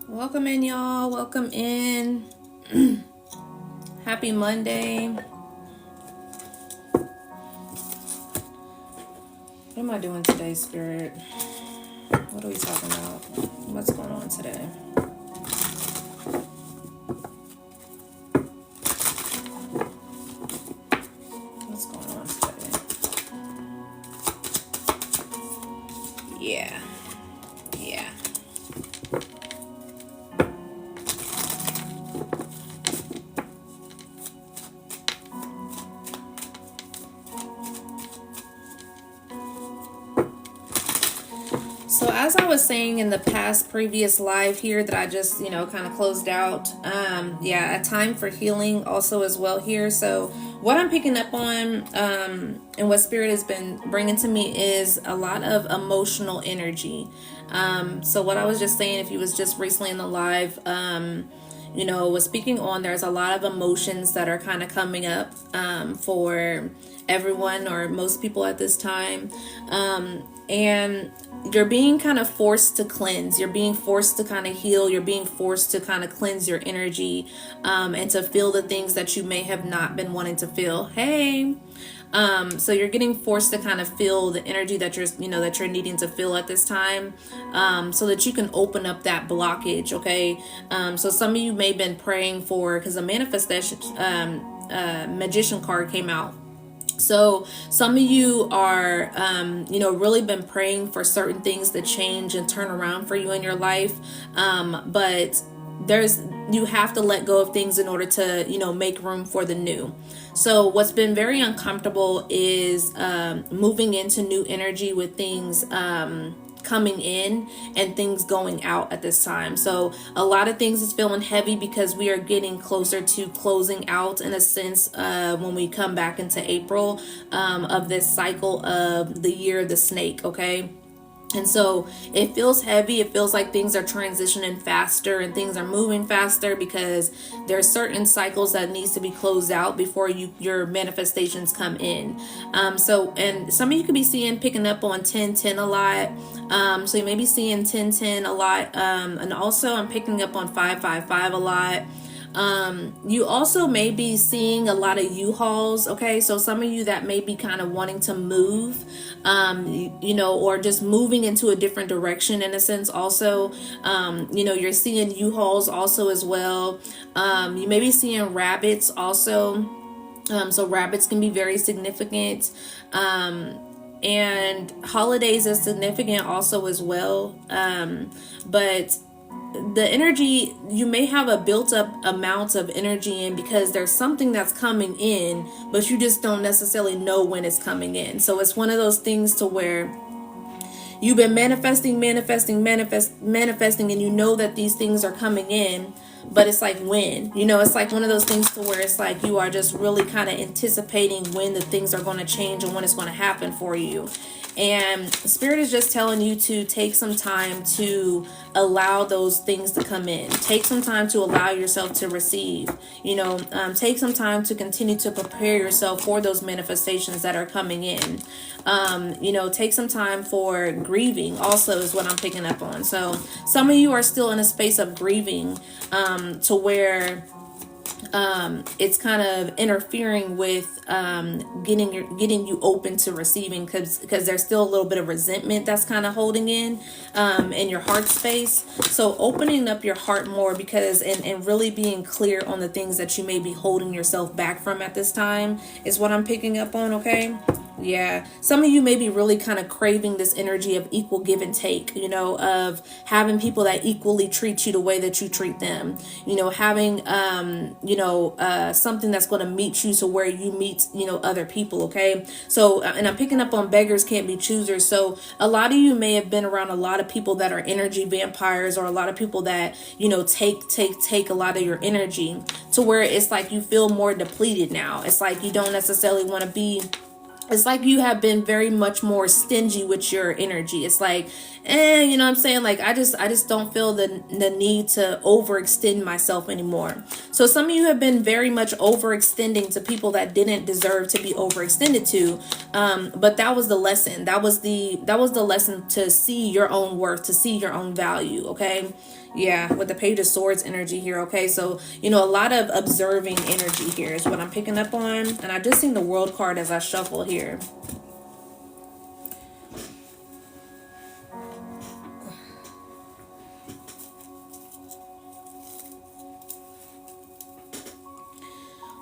Welcome in, y'all. Welcome in. Happy Monday. What am I doing today, Spirit? What are we talking about? What's going on today? What's going on today? Yeah. Yeah. So as I was saying in the past previous live here that I just, kind of closed out, a time for healing also as well here. So what I'm picking up on, and what Spirit has been bringing to me is a lot of emotional energy. So what I was just saying, if you was just recently in the live, was speaking on, there's a lot of emotions that are kind of coming up for everyone or most people at this time. And you're being kind of forced to cleanse. You're being forced to kind of heal. You're being forced to kind of cleanse your energy, and to feel the things that you may have not been wanting to feel. Hey. So you're getting forced to kind of feel the energy that you're needing to feel at this time, so that you can open up that blockage. Okay. So some of you may have been praying for, because the manifestation, magician card came out. So some of you are, really been praying for certain things to change and turn around for you in your life. But you have to let go of things in order to, make room for the new. So what's been very uncomfortable is moving into new energy with things coming in and things going out at this time. So a lot of things is feeling heavy because we are getting closer to closing out, in a sense, when we come back into April, of this cycle of the year of the snake. Okay. And so it feels heavy. It feels like things are transitioning faster and things are moving faster because there's certain cycles that needs to be closed out before your manifestations come in. And some of you could be picking up on 10-10 a lot. So you may be seeing 10-10 a lot. And also I'm picking up on 5-5-5 a lot. You also may be seeing a lot of U-Hauls. Okay, so some of you that may be kind of wanting to move, or just moving into a different direction in a sense. Also, you're seeing U-Hauls also as well. You may be seeing rabbits also. So rabbits can be very significant. And holidays is significant also as well. But the energy, you may have a built up amount of energy in because there's something that's coming in, but you just don't necessarily know when it's coming in. So it's one of those things to where you've been manifesting, and you know that these things are coming in, but it's like when, it's like one of those things to where it's like you are just really kind of anticipating when the things are going to change and when it's going to happen for you. And Spirit is just telling you to take some time to allow those things to come in. Take some time to allow yourself to receive. Take some time to continue to prepare yourself for those manifestations that are coming in. Take some time for grieving also is what I'm picking up on. So some of you are still in a space of grieving, to where it's kind of interfering with getting you open to receiving, because there's still a little bit of resentment that's kind of holding in your heart space. So opening up your heart more, because and really being clear on the things that you may be holding yourself back from at this time is what I'm picking up on. Okay. Yeah, some of you may be really kind of craving this energy of equal give and take, of having people that equally treat you the way that you treat them, having, something that's going to meet you to where you meet, other people. Okay. So, and I'm picking up on beggars can't be choosers. So a lot of you may have been around a lot of people that are energy vampires, or a lot of people that, take a lot of your energy, to where it's like you feel more depleted now. It's like you don't necessarily want to be. It's like you have been very much more stingy with your energy. It's like, what I'm saying? Like, I just don't feel the need to overextend myself anymore. So some of you have been very much overextending to people that didn't deserve to be overextended to. But that was the lesson. That was the lesson to see your own worth, to see your own value. Okay. Yeah, with the Page of Swords energy here, okay? So, you know, a lot of observing energy here is what I'm picking up on. And I just seen the World card as I shuffle here.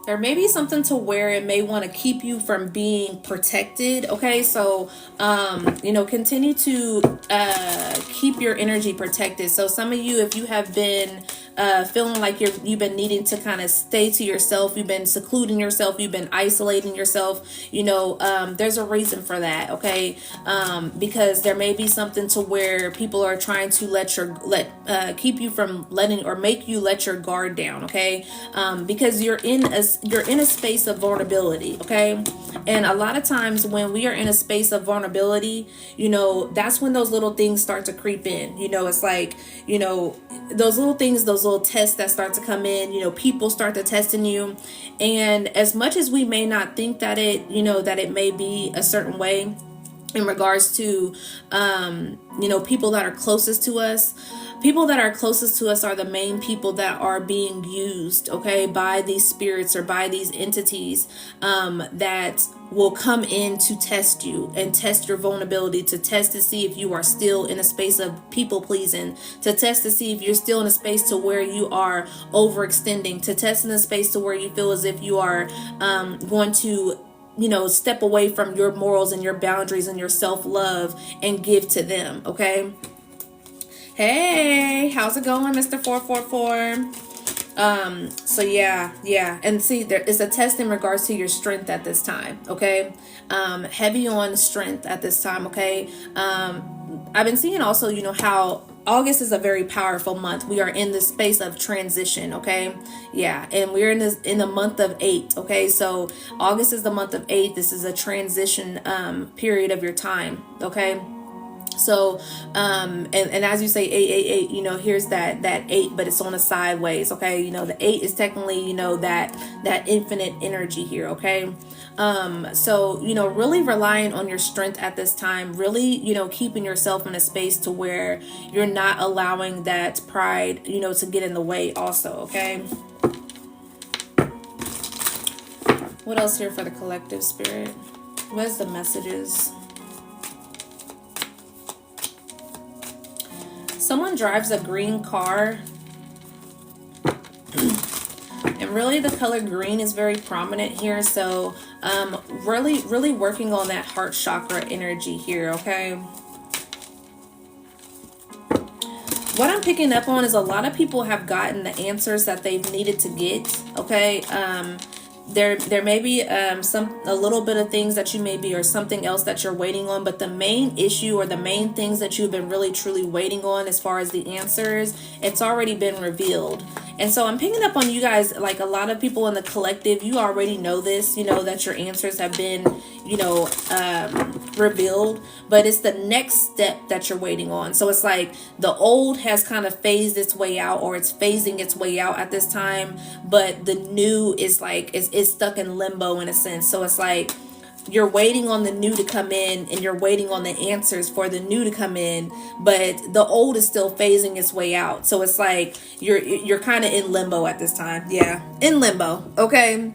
There may be something to where it may want to keep you from being protected. Okay, so you know, continue to keep your energy protected. So some of you, if you have been feeling like you've been needing to kind of stay to yourself, you've been secluding yourself, you've been isolating yourself, you know, there's a reason for that. Okay, because there may be something to where people are trying to keep you from letting or make you let your guard down. Okay, because you're in a space of vulnerability. Okay, and a lot of times when we are in a space of vulnerability, you know, that's when those little things start to creep in. You know, it's like, you know, those little things, those little tests that start to come in, you know, people start to testing you. And as much as we may not think that it, you know, that it may be a certain way in regards to, you know, people that are closest to us, people that are closest to us are the main people that are being used, okay, by these spirits or by these entities that will come in to test you and test your vulnerability, to test to see if you are still in a space of people pleasing, to test to see if you're still in a space to where you are overextending, to test in a space to where you feel as if you are going to, you know, step away from your morals and your boundaries and your self-love and give to them. Okay, hey, how's it going, Mr. 444? So yeah, and see, there is a test in regards to your strength at this time. Okay, heavy on strength at this time. Okay, I've been seeing also, you know, how August is a very powerful month. We are in this space of transition. Okay, yeah, and we're in the month of 8. Okay, so August is the month of 8. This is a transition period of your time. Okay. So and as you say 8, you know, here's that 8, but it's on a sideways. Okay, you know, the 8 is technically, you know, that infinite energy here. Okay, so, you know, really relying on your strength at this time, really, you know, keeping yourself in a space to where you're not allowing that pride, you know, to get in the way also. Okay, what else here for the collective spirit? What's the messages? Someone drives a green car, and really the color green is very prominent here. So really working on that heart chakra energy here. Okay, what I'm picking up on is a lot of people have gotten the answers that they've needed to get. Okay, there may be a little bit of things that you may be, or something else that you're waiting on, but the main issue or the main things that you've been really truly waiting on as far as the answers, it's already been revealed. And so I'm picking up on you guys, like a lot of people in the collective, you already know this, you know, that your answers have been, you know, revealed, but it's the next step that you're waiting on. So it's like the old has kind of phased its way out, or it's phasing its way out at this time, but the new is like, it's stuck in limbo in a sense. So it's like you're waiting on the new to come in, and you're waiting on the answers for the new to come in, but the old is still phasing its way out. So it's like you're kind of in limbo at this time. Yeah, in limbo. Okay,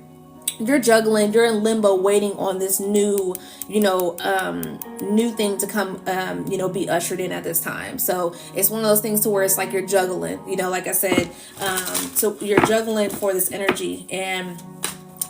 you're juggling, you're in limbo, waiting on this new, you know, new thing to come, you know, be ushered in at this time. So it's one of those things to where it's like you're juggling, you know, like I said, so you're juggling for this energy. And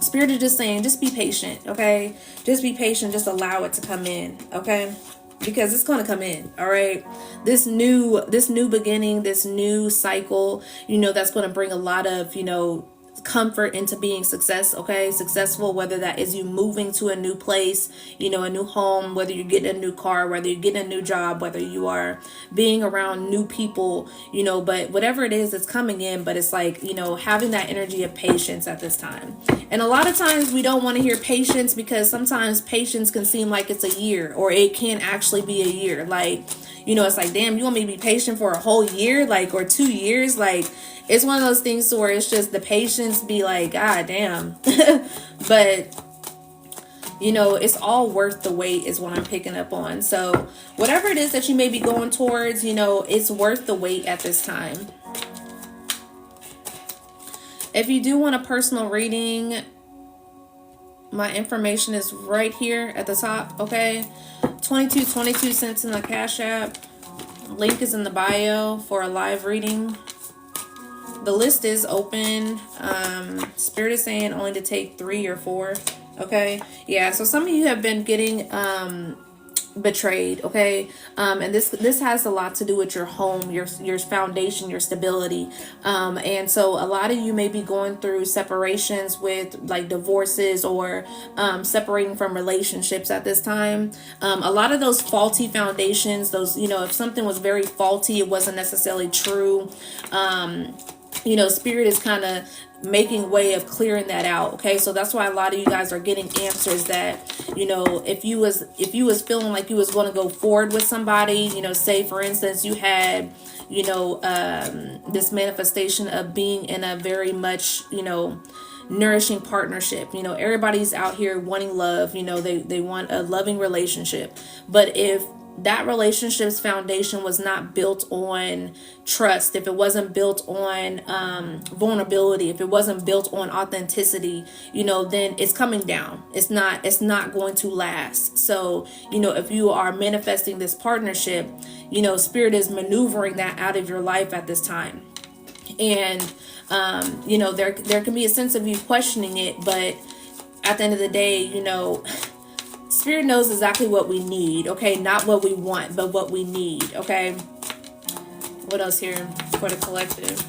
Spirit is just saying, just be patient. Okay, just be patient, just allow it to come in. Okay, because it's going to come in. All right, this new beginning, this new cycle, you know, that's going to bring a lot of, you know, comfort into being successful, whether that is you moving to a new place, you know, a new home, whether you're getting a new car, whether you're getting a new job, whether you are being around new people, you know, but whatever it is, it's coming in. But it's like, you know, having that energy of patience at this time. And a lot of times we don't want to hear patience, because sometimes patience can seem like it's a year, or it can actually be a year. Like, you know, it's like, damn, you want me to be patient for a whole year, like, or 2 years? Like, it's one of those things where it's just the patience be like, God damn. But you know, it's all worth the wait is what I'm picking up on. So whatever it is that you may be going towards, you know, it's worth the wait at this time. If you do want a personal reading, my information is right here at the top, okay? 22 cents in the Cash App. Link is in the bio for a live reading. The list is open. Spirit is saying only to take 3 or 4. Okay. Yeah. So some of you have been getting betrayed. Okay. And this has a lot to do with your home, your foundation, your stability. And so a lot of you may be going through separations with like divorces or separating from relationships at this time. A lot of those faulty foundations, those, you know, if something was very faulty, it wasn't necessarily true. You know, Spirit is kind of making way of clearing that out. Okay, so that's why a lot of you guys are getting answers that, you know, if you was feeling like you was going to go forward with somebody, you know, say for instance you had, you know, this manifestation of being in a very much, you know, nourishing partnership. You know, everybody's out here wanting love, you know, they want a loving relationship. But if that relationship's foundation was not built on trust, if it wasn't built on vulnerability, if it wasn't built on authenticity, you know, then it's coming down. It's not going to last. So, you know, if you are manifesting this partnership, you know, Spirit is maneuvering that out of your life at this time. And you know, there can be a sense of you questioning it, but at the end of the day, you know, Spirit knows exactly what we need, okay? Not what we want, but what we need, okay? What else here for the collective?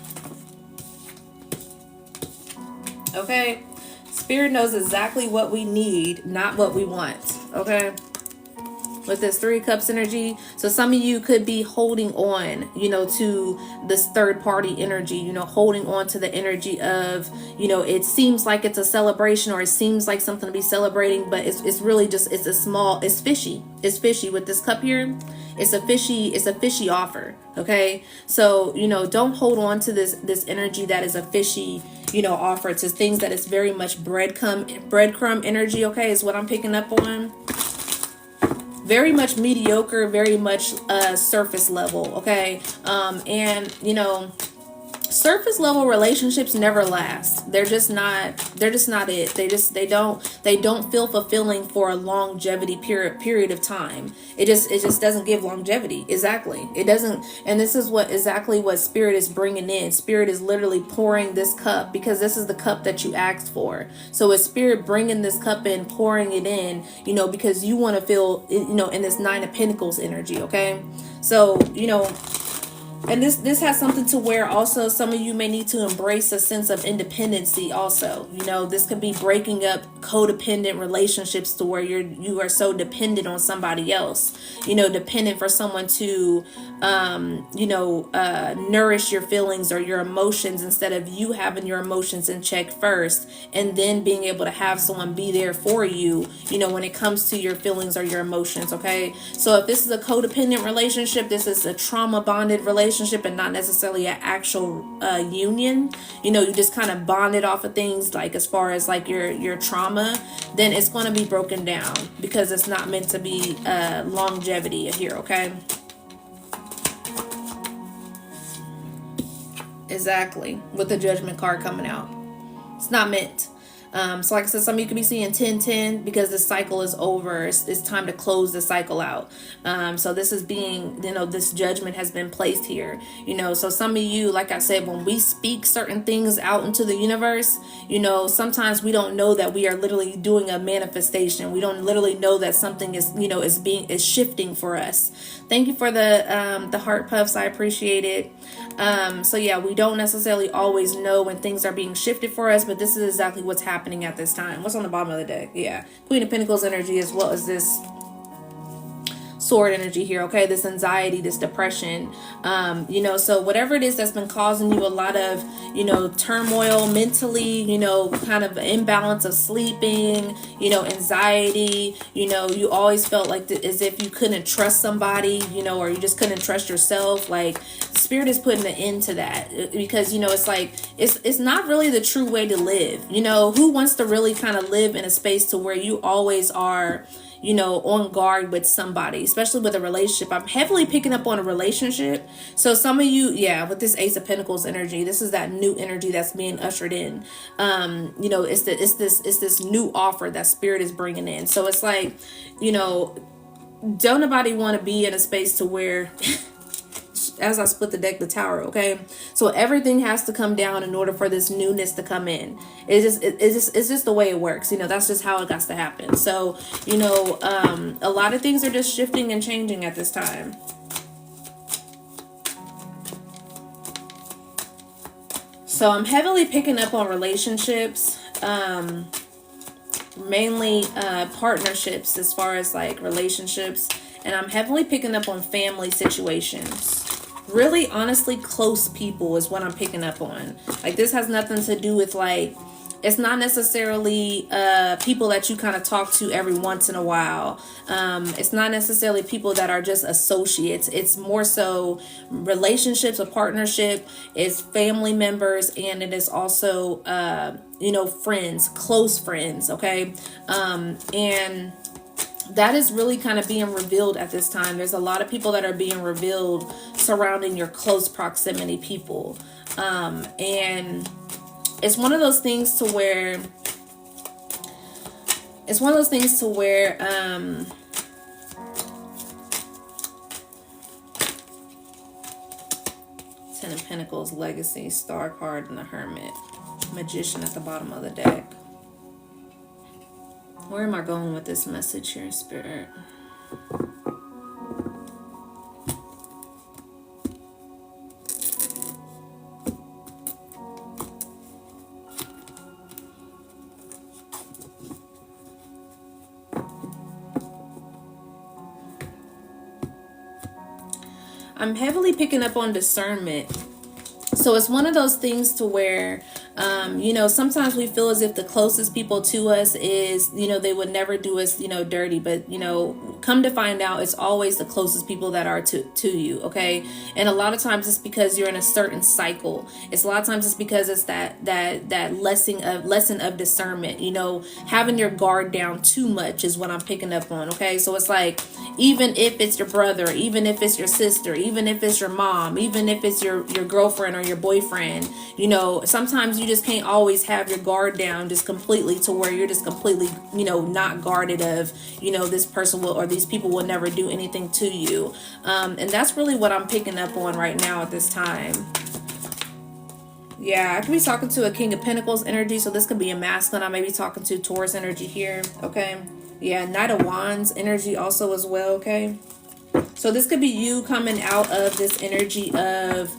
Okay? Spirit knows exactly what we need, not what we want, okay? With this 3 cups energy. So some of you could be holding on, you know, to this third party energy, you know, holding on to the energy of, you know, it seems like it's a celebration or it seems like something to be celebrating, but it's really just, it's fishy. It's fishy with this cup here. It's a fishy offer. Okay. So, you know, don't hold on to this energy that is a fishy, you know, offer, to things that is very much breadcrumb energy. Okay. Is what I'm picking up on. Very much mediocre, very much surface level, okay? And you know, surface level relationships never last. They're just not it. They don't feel fulfilling for a longevity period of time. It just doesn't give longevity. Exactly. It doesn't. And this is exactly what Spirit is bringing in. Spirit is literally pouring this cup, because this is the cup that you asked for. So is Spirit bringing this cup in, pouring it in, you know, because you want to feel, you know, in this 9 of Pentacles energy, okay? So, you know, and this has something to where also some of you may need to embrace a sense of independency also. You know, this could be breaking up codependent relationships to where you are so dependent on somebody else. You know, dependent for someone to, you know, nourish your feelings or your emotions, instead of you having your emotions in check first and then being able to have someone be there for you, you know, when it comes to your feelings or your emotions, okay? So if this is a codependent relationship, this is a trauma bonded relationship and not necessarily an actual union, you know, you just kind of bonded off of things like as far as like your trauma, then it's going to be broken down because it's not meant to be longevity here, okay? Exactly, with the Judgment card coming out. It's not meant. So like I said, some of you could be seeing 10-10 because the cycle is over. It's time to close the cycle out. So this is being, you know, this judgment has been placed here, you know. So some of you, like I said, when we speak certain things out into the universe, you know, sometimes we don't know that we are literally doing a manifestation. We don't literally know that something is, you know, is shifting for us. Thank you for the heart puffs. I appreciate it. So yeah, we don't necessarily always know when things are being shifted for us, but this is exactly what's happening at this time. What's on the bottom of the deck? Yeah, Queen of Pentacles energy, as well as this sword energy here, okay? This anxiety, this depression, you know, so whatever it is that's been causing you a lot of, you know, turmoil mentally, you know, kind of imbalance of sleeping, you know, anxiety, you know, you always felt like as if you couldn't trust somebody, you know, or you just couldn't trust yourself. Like, Spirit is putting an end to that, because, you know, it's like, it's not really the true way to live. You know, who wants to really kind of live in a space to where you always are, you know, on guard with somebody, especially with a relationship. I'm heavily picking up on a relationship. So some of you, yeah, with this Ace of Pentacles energy, this is that new energy that's being ushered in. You know, it's this new offer that Spirit is bringing in. So it's like, you know, don't nobody want to be in a space to where as I split the deck, the Tower, okay? So everything has to come down in order for this newness to come in. It's just the way it works. You know, that's just how it got to happen. So, you know, a lot of things are just shifting and changing at this time. So I'm heavily picking up on relationships, mainly partnerships, as far as like relationships. And I'm heavily picking up on family situations. Really, honestly, close people is what I'm picking up on. Like, this has nothing to do with, like, it's not necessarily people that you kind of talk to every once in a while. It's not necessarily people that are just associates. It's more so relationships, a partnership. It's family members, and it is also, you know, friends, close friends, okay? And that is really kind of being revealed at this time. There's a lot of people that are being revealed surrounding your close proximity people. And it's one of those things to where, Ten of Pentacles, Legacy, Star card, and the Hermit. Magician at the bottom of the deck. Where am I going with this message here, Spirit? I'm heavily picking up on discernment. So it's one of those things to where, you know, sometimes we feel as if the closest people to us is, you know, they would never do us, you know, dirty. But, you know, come to find out, it's always the closest people that are to you, okay? And a lot of times it's because you're in a certain cycle. It's a lot of times it's because it's that lesson of discernment. You know, having your guard down too much is what I'm picking up on, okay? So it's like, even if it's your brother, even if it's your sister, even if it's your mom, even if it's your girlfriend or your boyfriend, you know, sometimes you just can't always have your guard down just completely to where you're just completely, you know, not guarded of, you know, this person will, or these people will never do anything to you. And that's really what I'm picking up on right now at this time. Yeah, I could be talking to a King of Pentacles energy, so this could be a masculine. I may be talking to Taurus energy here, okay? Yeah, Knight of Wands energy also as well, okay? So this could be you coming out of this energy of,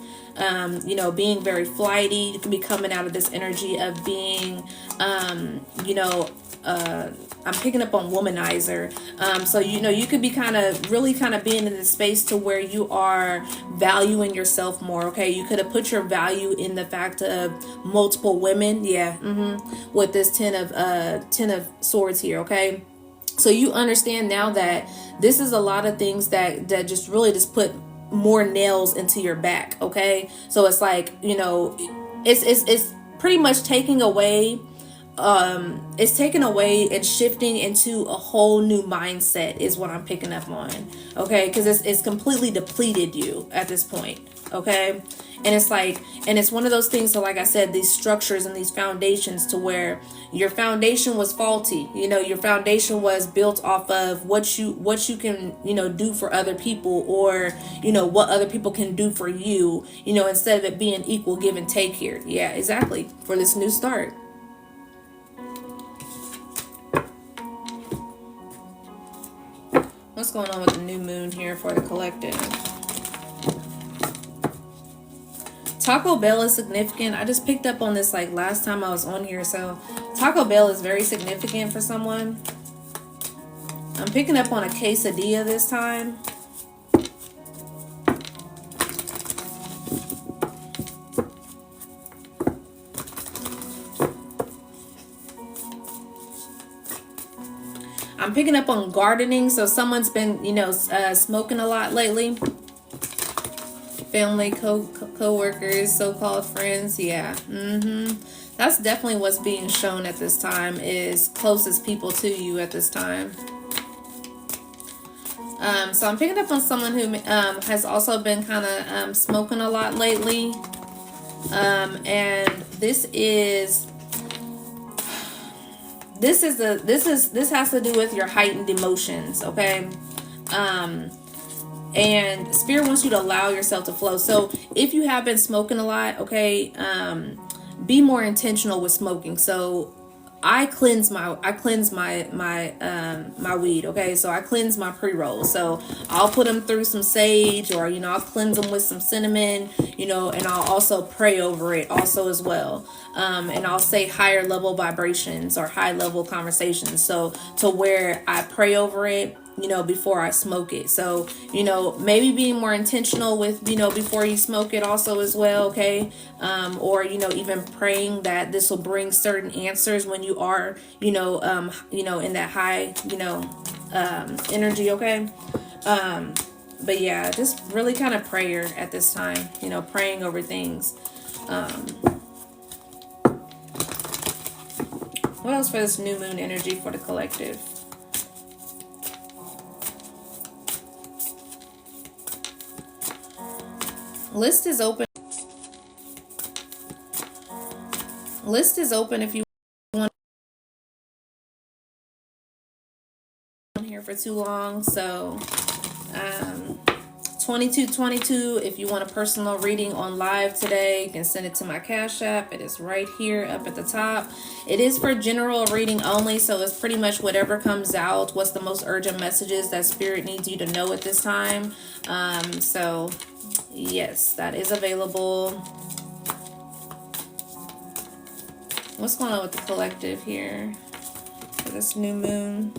you know, being very flighty. You could be coming out of this energy of being, you know, I'm picking up on womanizer. So, you know, you could be really being in this space to where you are valuing yourself more, okay? You could have put your value in the fact of multiple women, yeah, with this ten of swords here, okay? So you understand now that this is a lot of things that just really just put more nails into your back, okay? So it's like, you know, it's pretty much taking away, it's taken away and shifting into a whole new mindset is what I'm picking up on, okay? Because it's completely depleted you at this point, okay? And it's like, and it's one of those things, so like I said, these structures and these foundations to where your foundation was faulty. You know, your foundation was built off of what you can, you know, do for other people, or, you know, what other people can do for you, you know, instead of it being equal give and take here. Yeah, exactly. For this new start. What's going on with the new moon here for the collective? Taco Bell is significant. I just picked up on this like last time I was on here. So Taco Bell is very significant for someone. I'm picking up on a quesadilla this time. I'm picking up on gardening, so someone's been, you know, smoking a lot lately. Family, co-workers, so-called friends, yeah. That's definitely what's being shown at this time, is closest people to you at this time. So I'm picking up on someone who has also been kind of smoking a lot lately. And this has to do with your heightened emotions, okay? And Spirit wants you to allow yourself to flow. So if you have been smoking a lot, okay, be more intentional with smoking. So I cleanse my weed, okay? So I cleanse my pre-rolls. So I'll put them through some sage, or, you know, I'll cleanse them with some cinnamon, you know, and I'll also pray over it also as well. And I'll say higher level vibrations or high level conversations. So to where I pray over it, you know, before I smoke it. So, you know, maybe being more intentional with, you know, before you smoke it also as well, okay? Or, you know, even praying that this will bring certain answers when you are, you know, in that high, you know, energy, okay? But yeah, just really kind of prayer at this time, you know, praying over things. What else for this new moon energy for the collective? List is open. List is open if you want here for too long. So 2222, if you want a personal reading on live today, you can send it to my Cash App. It is right here up at the top. It is for general reading only, so it's pretty much whatever comes out, what's the most urgent messages that Spirit needs you to know at this time. So yes, that is available. What's going on with the collective here for this new moon?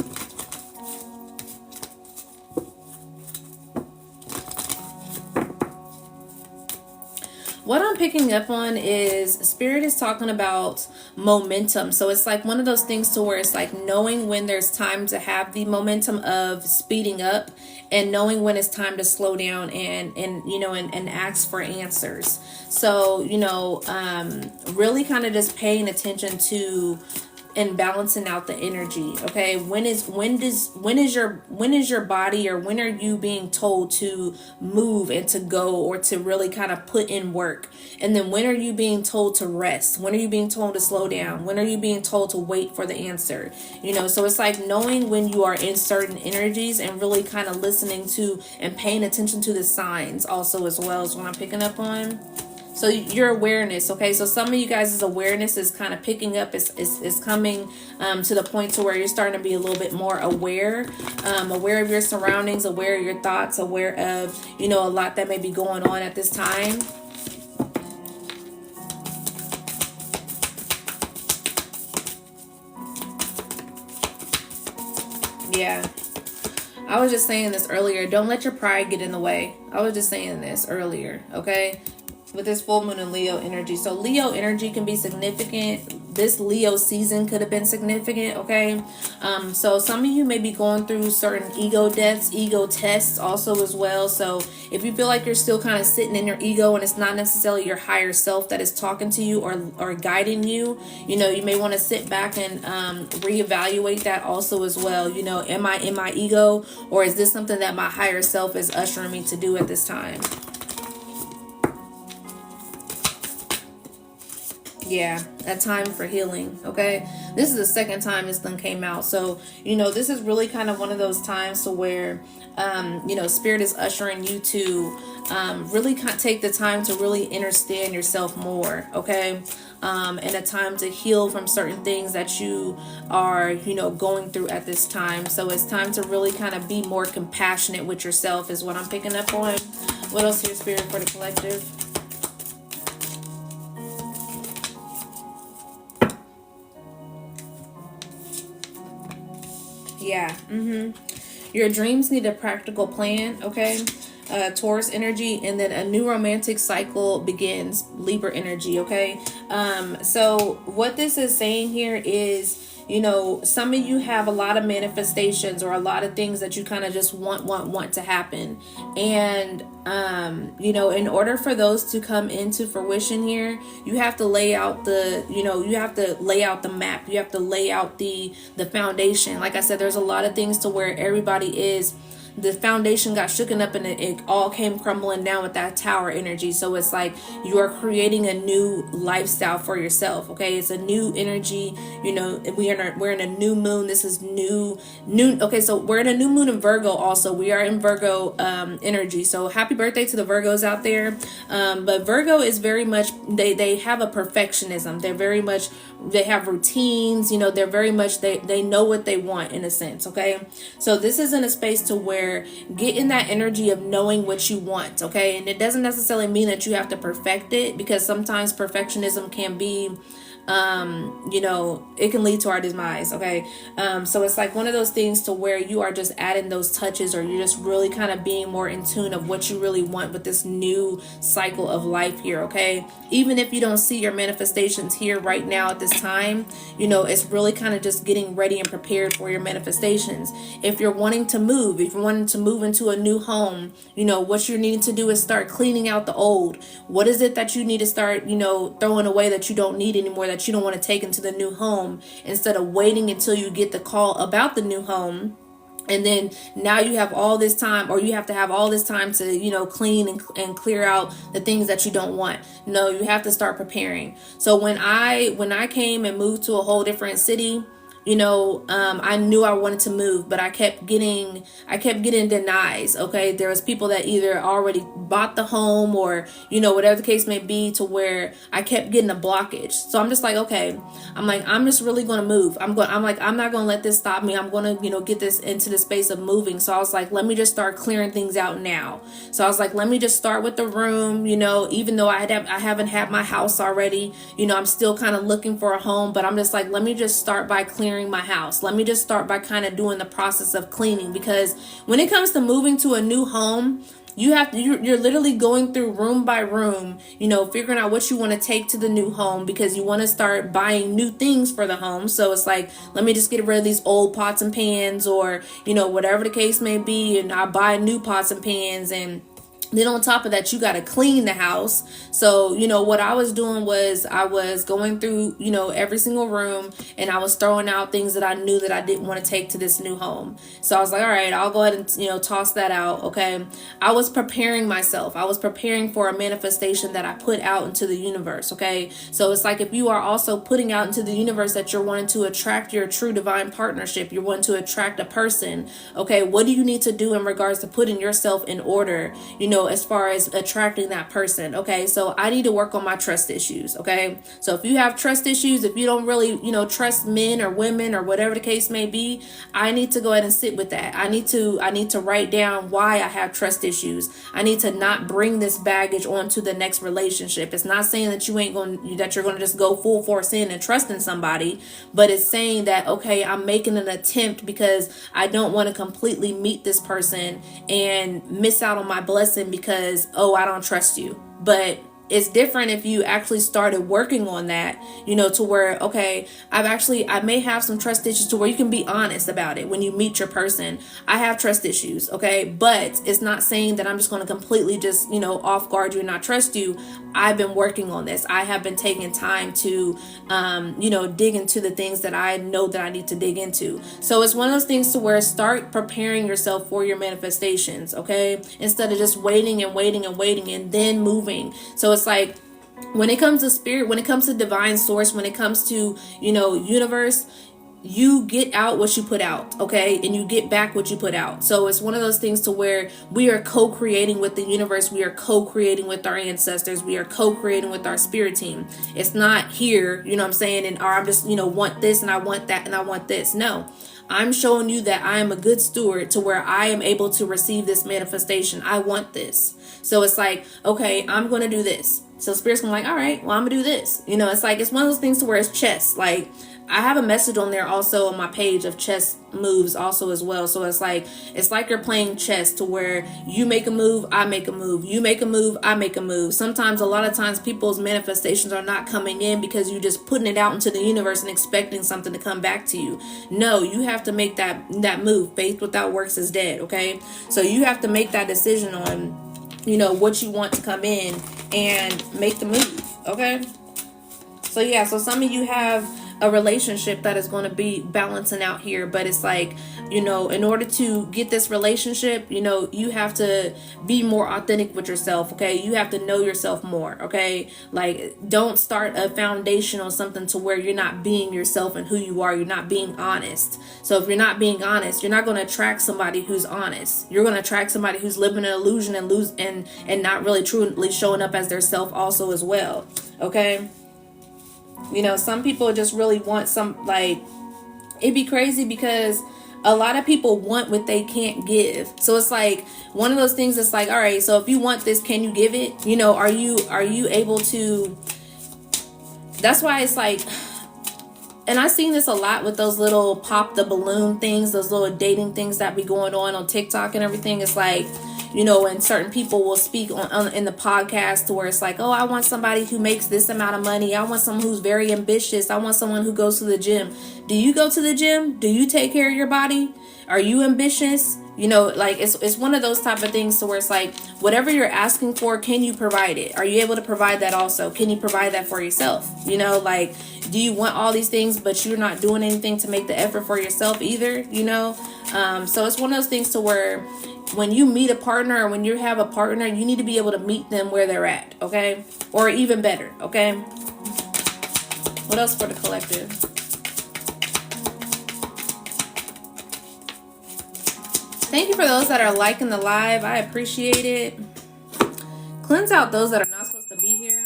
What I'm picking up on is Spirit is talking about momentum. So it's like one of those things to where it's like knowing when there's time to have the momentum of speeding up, and knowing when it's time to slow down and you know, and ask for answers. So, you know, really kind of just paying attention to and balancing out the energy. Okay, when is your body, or when are you being told to move and to go, or to really kind of put in work? And then when are you being told to rest? When are you being told to slow down? When are you being told to wait for the answer? You know, so it's like knowing when you are in certain energies and really kind of listening to and paying attention to the signs also, as well as what I'm picking up on. So your awareness, okay? So some of you guys' awareness is kind of picking up, is coming to the point to where you're starting to be a little bit more aware, aware of your surroundings, aware of your thoughts, aware of, you know, a lot that may be going on at this time. Yeah. I was just saying this earlier. Don't let your pride get in the way. I was just saying this earlier, okay? With this full moon and Leo energy. So Leo energy can be significant. This Leo season could have been significant, okay? So some of you may be going through certain ego deaths, ego tests also as well. So if you feel like you're still kind of sitting in your ego and it's not necessarily your higher self that is talking to you or guiding you, you know, you may want to sit back and reevaluate that also as well. You know, am I in my ego, or is this something that my higher self is ushering me to do at this time? Yeah, a time for healing, okay? This is the second time this thing came out. So, you know, this is really kind of one of those times to where, you know, Spirit is ushering you to really take the time to really understand yourself more, okay? And a time to heal from certain things that you are, you know, going through at this time. So it's time to really kind of be more compassionate with yourself is what I'm picking up on. What else here, Spirit, for the collective? Yeah. Your dreams need a practical plan, okay? Taurus energy, and then a new romantic cycle begins, Libra energy, okay? So what this is saying here is, some of you have a lot of manifestations or a lot of things that you kind of just want to happen. And, in order for those to come into fruition here, you have to lay out you have to lay out the map. You have to lay out the foundation. Like I said, there's a lot of things to where everybody is, the foundation got shooken up and it all came crumbling down with that tower energy. So it's like you are creating a new lifestyle for yourself. Okay, it's a new energy. We're in a new moon. This is new. Okay, so we're in a new moon in Virgo. Also, we are in Virgo energy. So happy birthday to the Virgos out there. But Virgo is very much, they have a perfectionism. They have routines. They're very much, they know what they want in a sense. Okay, so this is in a space to where get in that energy of knowing what you want. Okay, and it doesn't necessarily mean that you have to perfect it, because sometimes perfectionism can be it can lead to our demise. Okay, so it's like one of those things to where you are just adding those touches, or you're just really kind of being more in tune of what you really want with this new cycle of life here. Okay, even if you don't see your manifestations here right now at this time, it's really kind of just getting ready and prepared for your manifestations. If you're wanting to move, into a new home, what you're needing to do is start cleaning out the old. What is it that you need to start throwing away that you don't need anymore, that you don't want to take into the new home, instead of waiting until you get the call about the new home? And then now you have all this time, or you have to have all this time to, clean and clear out the things that you don't want. No, you have to start preparing. So when I came and moved to a whole different city, I knew I wanted to move, but I kept getting denies. Okay, there was people that either already bought the home, or whatever the case may be, to where I kept getting a blockage. So I'm just like, okay, I'm just really going to move. I'm not going to let this stop me. I'm going to get this into the space of moving. So I was like, let me just start clearing things out now. So I was like, let me just start with the room. Even though I haven't had my house already, I'm still kind of looking for a home, but I'm just like, let me just start by clearing my house. Let me just start by kind of doing the process of cleaning, because when it comes to moving to a new home, you're literally going through room by room, figuring out what you want to take to the new home, because you want to start buying new things for the home. So it's like, let me just get rid of these old pots and pans, or whatever the case may be, and I buy new pots and pans. And then on top of that, you got to clean the house. So, what I was doing was I was going through, every single room, and I was throwing out things that I knew that I didn't want to take to this new home. So I was like, all right, I'll go ahead and, toss that out. Okay. I was preparing myself. I was preparing for a manifestation that I put out into the universe. Okay. So it's like, if you are also putting out into the universe that you're wanting to attract your true divine partnership, you're wanting to attract a person. Okay. What do you need to do in regards to putting yourself in order, as far as attracting that person? Okay, so I need to work on my trust issues. Okay, so if you have trust issues, if you don't really trust men or women or whatever the case may be, I need to go ahead and sit with that. I need to write down why I have trust issues. I need to not bring this baggage onto the next relationship. It's not saying that you're going to just go full force in and trust in somebody, but it's saying that, okay, I'm making an attempt because I don't want to completely meet this person and miss out on my blessing because, I don't trust you. But it's different if you actually started working on that, to where, okay, I may have some trust issues, to where you can be honest about it when you meet your person. I have trust issues. Okay. But it's not saying that I'm just going to completely just, off guard you and not trust you. I've been working on this. I have been taking time to, dig into the things that I know that I need to dig into. So it's one of those things to where start preparing yourself for your manifestations. Okay. Instead of just waiting and then moving. So it's like, when it comes to spirit, when it comes to divine source, when it comes to, universe, you get out what you put out, okay? And you get back what you put out. So it's one of those things to where we are co-creating with the universe. We are co-creating with our ancestors. We are co-creating with our spirit team. It's not here, what I'm saying, and I'm just, want this and I want that and I want this. No. I'm showing you that I am a good steward to where I am able to receive this manifestation. I want this. So it's like, okay, I'm going to do this. So Spirit's gonna be like, all right, well, I'm gonna do this. You know, it's like, it's one of those things to where it's chess. Like, I have a message on there also on my page of chess moves also as well. So it's like you're playing chess, to where you make a move, I make a move, you make a move, I make a move. Sometimes, a lot of times, people's manifestations are not coming in because you're just putting it out into the universe and expecting something to come back to you. No, you have to make that move. Faith without works is dead. Okay, so you have to make that decision on, you know, what you want to come in and make the move. Okay, so yeah, so some of you have a relationship that is going to be balancing out here, but it's like, you know, in order to get this relationship, you know, you have to be more authentic with yourself. Okay, you have to know yourself more. Okay, like, don't start a foundation on something to where you're not being yourself and who you are. You're not being honest. So if you're not being honest, you're not going to attract somebody who's honest. You're going to attract somebody who's living an illusion and not really truly showing up as their self also as well. Okay, you know, some people just really want some, like, it'd be crazy because a lot of people want what they can't give. So it's like one of those things that's like, all right, so if you want this, can you give it? You know, are you able to? That's why it's like, and I've seen this a lot with those little pop the balloon things, those little dating things that be going on TikTok and everything. It's like, you know, and certain people will speak on in the podcast, to where it's like, oh, I want somebody who makes this amount of money. I want someone who's very ambitious. I want someone who goes to the gym. Do you go to the gym? Do you take care of your body? Are you ambitious? You know, like, it's one of those type of things to where it's like, whatever you're asking for, can you provide it? Are you able to provide that also? Can you provide that for yourself? You know, like, do you want all these things, but you're not doing anything to make the effort for yourself either? You know, so it's one of those things to where, when you meet a partner, or when you have a partner, you need to be able to meet them where they're at. Okay, or even better. Okay, what else for the collective? Thank you for those that are liking the live. I appreciate it. Cleanse out those that are not supposed to be here.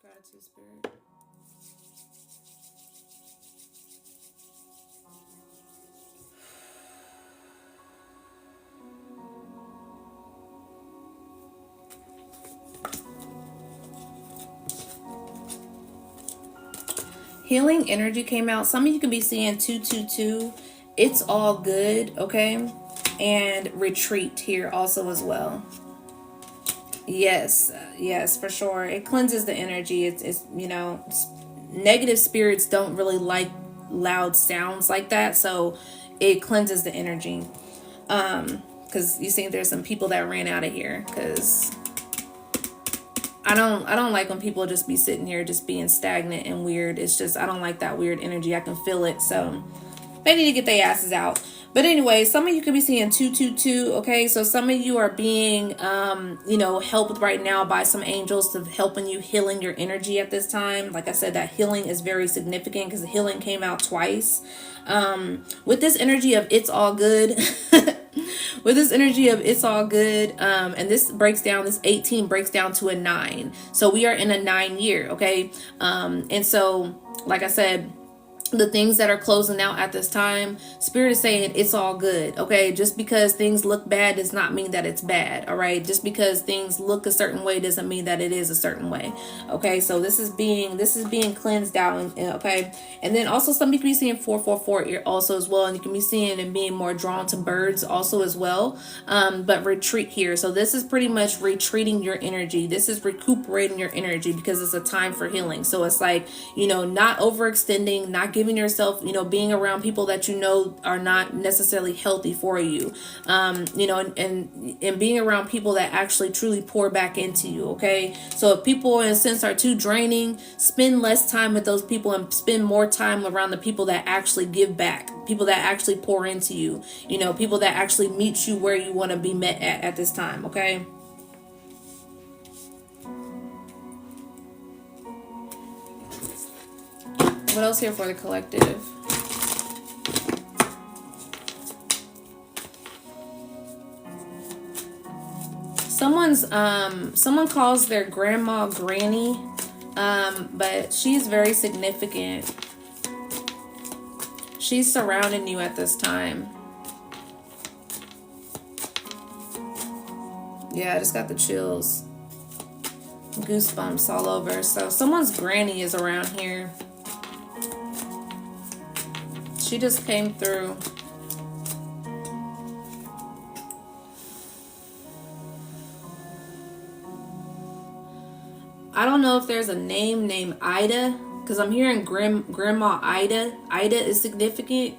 Gratitude, Spirit. Healing energy came out. Some of you could be seeing 222. It's all good. Okay, and retreat here also as well. Yes, yes, for sure. It cleanses the energy. It's you know, negative spirits don't really like loud sounds like that, so it cleanses the energy. Because you see, there's some people that ran out of here. Because I don't like when people just be sitting here just being stagnant and weird. It's just, I don't like that weird energy. I can feel it. So they need to get their asses out. But anyway, some of you could be seeing 222. Okay, so some of you are being you know, helped right now by some angels to helping you, healing your energy at this time. Like I said, that healing is very significant because the healing came out twice. With this energy of it's all good. With this energy of it's all good, and this 18 breaks down to a 9. So we are in a 9 year. Okay, and so, like I said, the things that are closing out at this time, Spirit is saying it's all good. Okay, just because things look bad does not mean that it's bad. All right, just because things look a certain way doesn't mean that it is a certain way. Okay, so this is being cleansed out. Okay, and then also some people be seeing 444 also as well, and you can be seeing and being more drawn to birds also as well. But retreat here. So this is pretty much retreating your energy. This is recuperating your energy because it's a time for healing. So it's like, you know, not overextending, not giving yourself, you know, being around people that you know are not necessarily healthy for you, you know, and being around people that actually truly pour back into you. Okay, so if people in a sense are too draining, spend less time with those people and spend more time around the people that actually give back, people that actually pour into you, you know, people that actually meet you where you want to be met at this time. Okay, what else here for the collective? someone calls their grandma granny, but she's very significant. She's surrounding you at this time. Yeah, I just got the chills. Goosebumps all over. So someone's granny is around here. She just came through. I don't know if there's a name named Ida, because I'm hearing Grandma Ida. Ida is significant.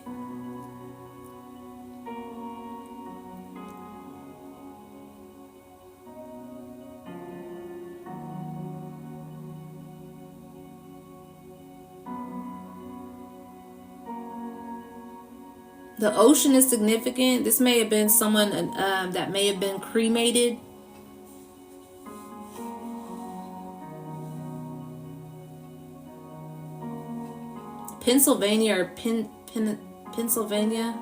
The ocean is significant. This may have been someone that may have been cremated. Pennsylvania or Pennsylvania?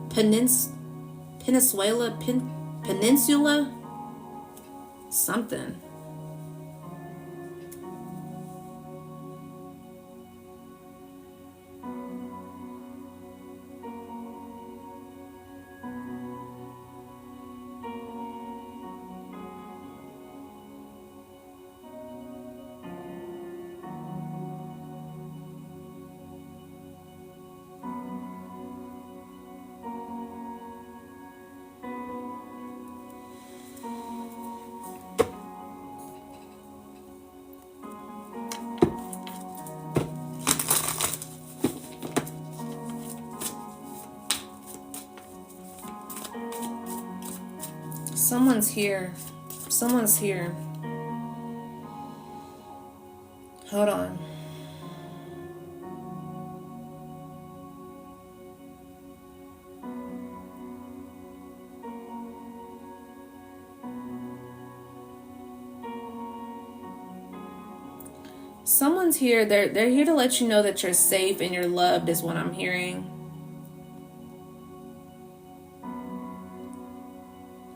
Peninsula? Something. Someone's here. Someone's here. Hold on. Someone's here. They're here to let you know that you're safe and you're loved is what I'm hearing.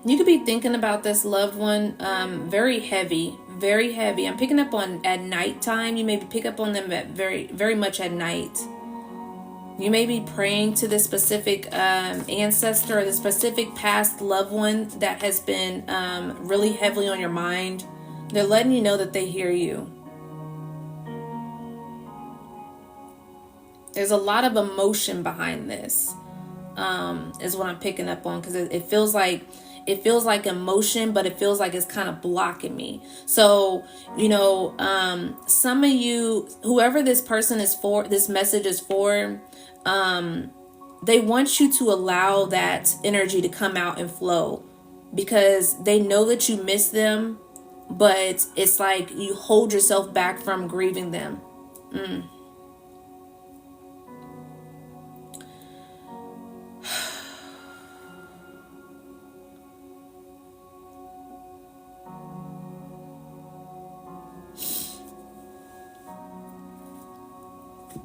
You could be thinking about this loved one very heavy, very heavy. I'm picking up on at nighttime. You may pick up on them at very much at night. You may be praying to this specific ancestor or the specific past loved one that has been really heavily on your mind. They're letting you know that they hear you. There's a lot of emotion behind this, is what I'm picking up on, because it feels like emotion, but it feels like it's kind of blocking me. So, some of you, whoever this person is for, this message is for, they want you to allow that energy to come out and flow, because they know that you miss them, but it's like you hold yourself back from grieving them.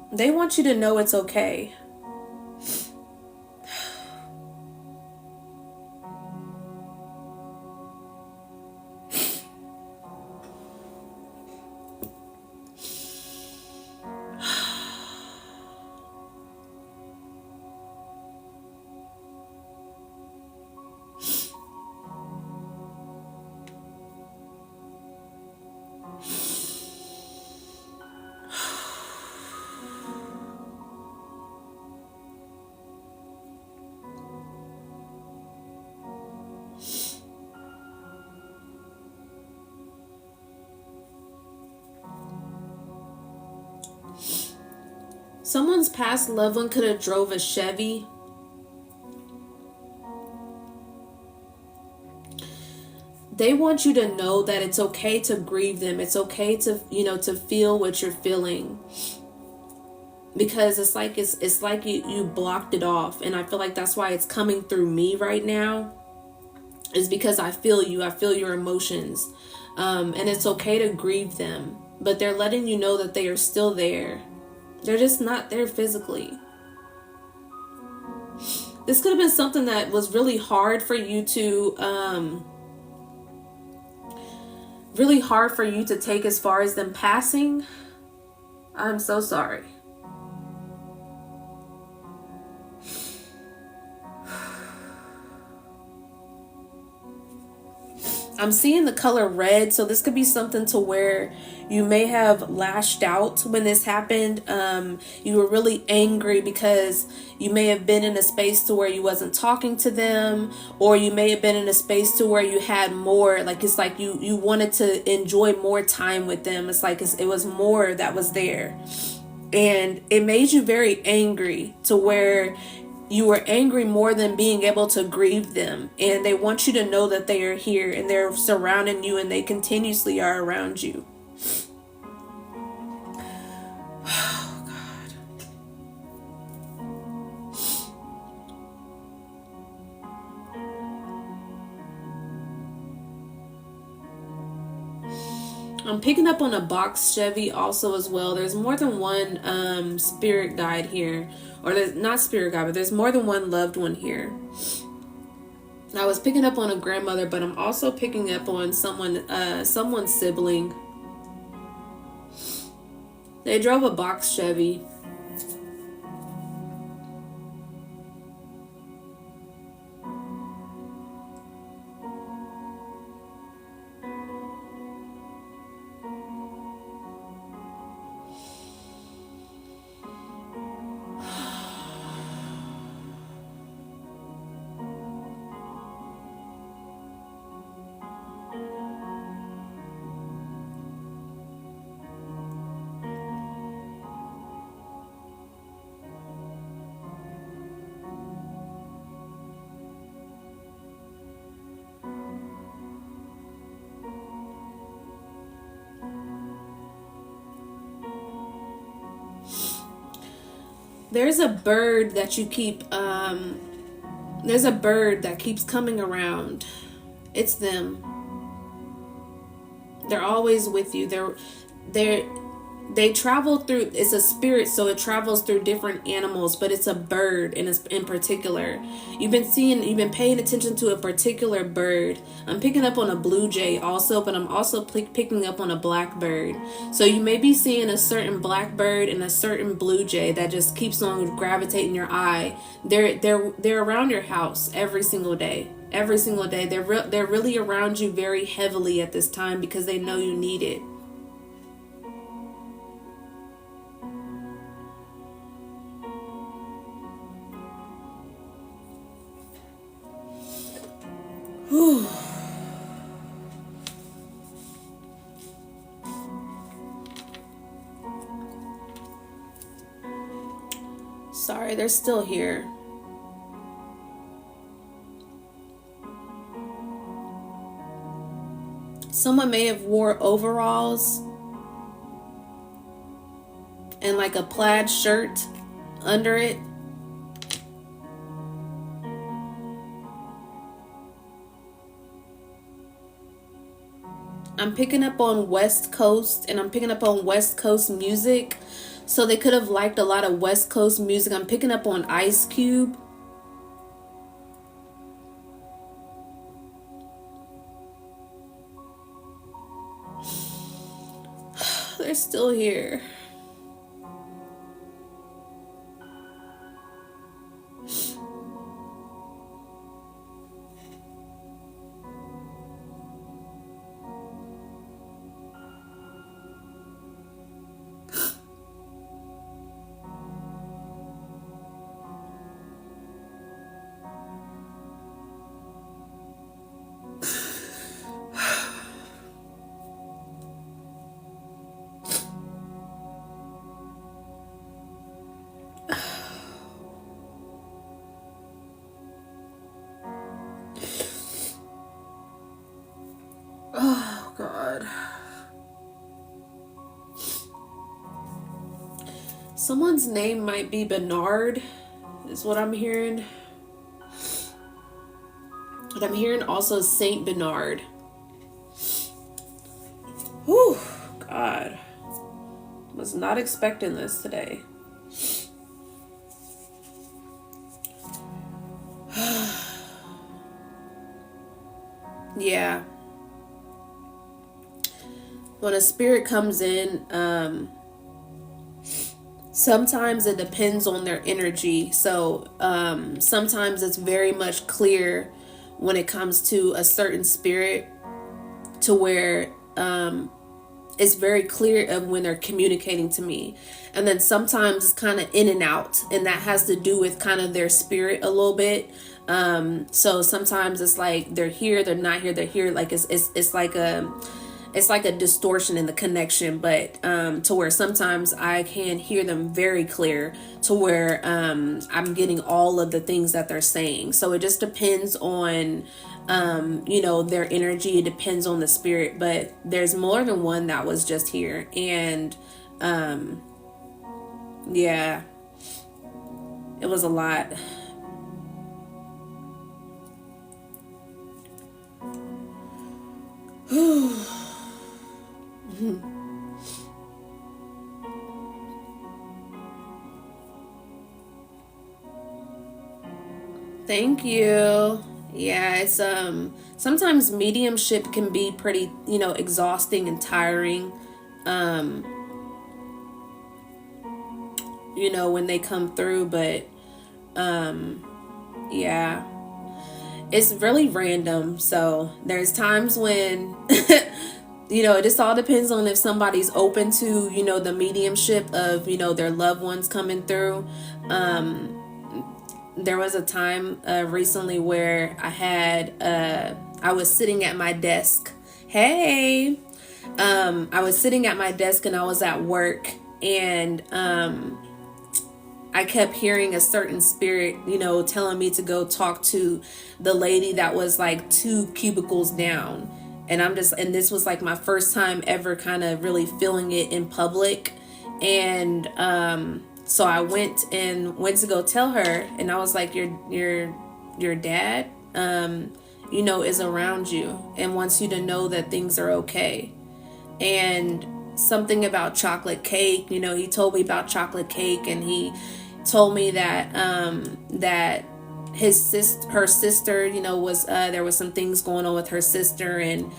They want you to know it's okay. Someone's past loved one could have drove a Chevy. They want you to know that it's okay to grieve them. It's okay to, to feel what you're feeling. Because it's like you blocked it off. And I feel like that's why it's coming through me right now. Is because I feel you. I feel your emotions. And it's okay to grieve them. But they're letting you know that they are still there. They're just not there physically. This could have been something that was really hard for you to really hard for you to take as far as them passing. I'm so sorry. I'm seeing the color red, so this could be something to where you may have lashed out when this happened. You were really angry because you may have been in a space to where you wasn't talking to them, or you may have been in a space to where you had more, like it's like you wanted to enjoy more time with them. It's like it was more that was there, and it made you very angry to where you were angry more than being able to grieve them. And they want you to know that they are here and they're surrounding you and they continuously are around you. Oh, God. I'm picking up on a box Chevy also as well. There's more than one spirit guide here. Or there's not spirit guide, but there's more than one loved one here. I was picking up on a grandmother, but I'm also picking up on someone's sibling. They drove a box Chevy. There's a bird that you keep, there's a bird that keeps coming around. It's them. They're always with you. They travel through, it's a spirit, so it travels through different animals, but it's a bird in particular. You've been paying attention to a particular bird. I'm picking up on a blue jay also, but I'm also picking up on a blackbird. So you may be seeing a certain blackbird and a certain blue jay that just keeps on gravitating your eye. They're around your house every single day. Every single day. They're really around you very heavily at this time because they know you need it. Whew. Sorry, they're still here. Someone may have wore overalls and like a plaid shirt under it. I'm picking up on West Coast, and I'm picking up on West Coast music. So they could have liked a lot of West Coast music. I'm picking up on Ice Cube. They're still here. Oh, God. Someone's name might be Bernard, is what I'm hearing. But I'm hearing also Saint Bernard. Whew, God. Was not expecting this today. Yeah. when a spirit comes in, sometimes it depends on their energy. So sometimes it's very much clear when it comes to a certain spirit, to where it's very clear of when they're communicating to me. And then sometimes it's kind of in and out, and that has to do with kind of their spirit a little bit. So sometimes it's like they're here, they're not here, they're here. Like it's like a distortion in the connection, but to where sometimes I can hear them very clear, to where I'm getting all of the things that they're saying. So it just depends on their energy. It depends on the spirit, but there's more than one that was just here. And yeah, it was a lot. Thank you. Yeah, it's sometimes mediumship can be pretty, exhausting and tiring. Um, when they come through, but yeah, it's really random. So there's times when it just all depends on if somebody's open to, the mediumship of, their loved ones coming through. There was a time recently where I was sitting at my desk. Hey, I was sitting at my desk and I was at work, and I kept hearing a certain spirit, telling me to go talk to the lady that was like 2 cubicles down. And this was like my first time ever kind of really feeling it in public. And so I went to go tell her, and I was like, your dad, is around you and wants you to know that things are okay. And something about chocolate cake, he told me about chocolate cake, and he told me that that her sister, was there was some things going on with her sister, and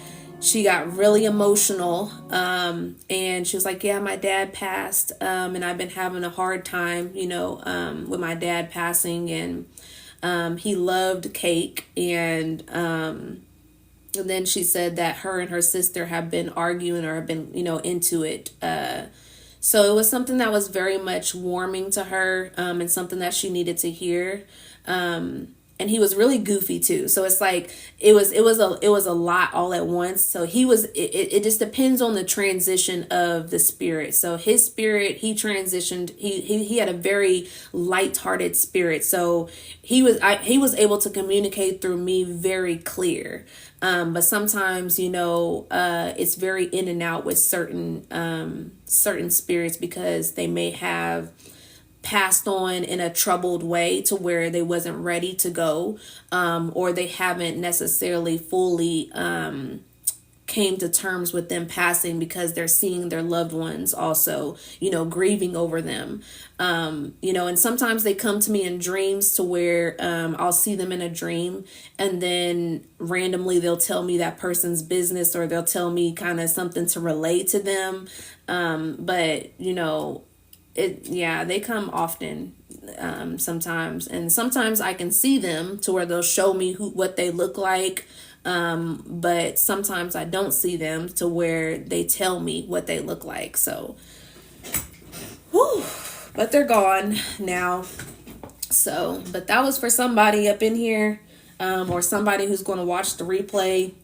she got really emotional, and she was like, yeah, my dad passed, and I've been having a hard time, with my dad passing, and he loved cake. And then she said that her and her sister have been arguing, or have been, into it. So it was something that was very much warming to her, and something that she needed to hear. And he was really goofy too. So it's like it was a lot all at once. So it just depends on the transition of the spirit. So his spirit, he transitioned. He had a very lighthearted spirit. So he was able to communicate through me very clear. But sometimes, it's very in and out with certain spirits, because they may have passed on in a troubled way to where they wasn't ready to go, or they haven't necessarily fully came to terms with them passing, because they're seeing their loved ones also, grieving over them. And sometimes they come to me in dreams, to where I'll see them in a dream, and then randomly they'll tell me that person's business, or they'll tell me kind of something to relate to them. But they come often, sometimes, and sometimes I can see them to where they'll show me what they look like. But sometimes I don't see them to where they tell me what they look like. So, but they're gone now. So, but that was for somebody up in here, or somebody who's going to watch the replay.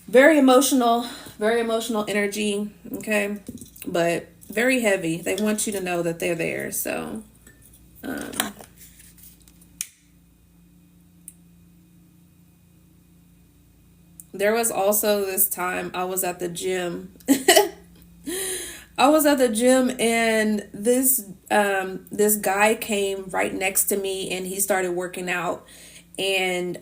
Very emotional energy. Okay. But very heavy. They want you to know that they're there. So, there was also this time I was at the gym. And this guy came right next to me, and he started working out, and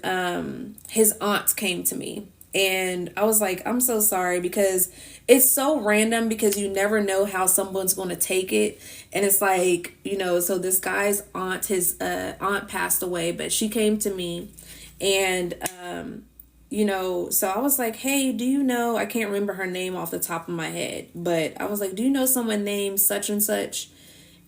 his aunt came to me. And I was like, I'm so sorry, because it's so random, because you never know how someone's going to take it. And it's like, so this guy's aunt, his aunt passed away, but she came to me, and So I was like, hey, do you know, I can't remember her name off the top of my head, but I was like, do you know someone named such and such?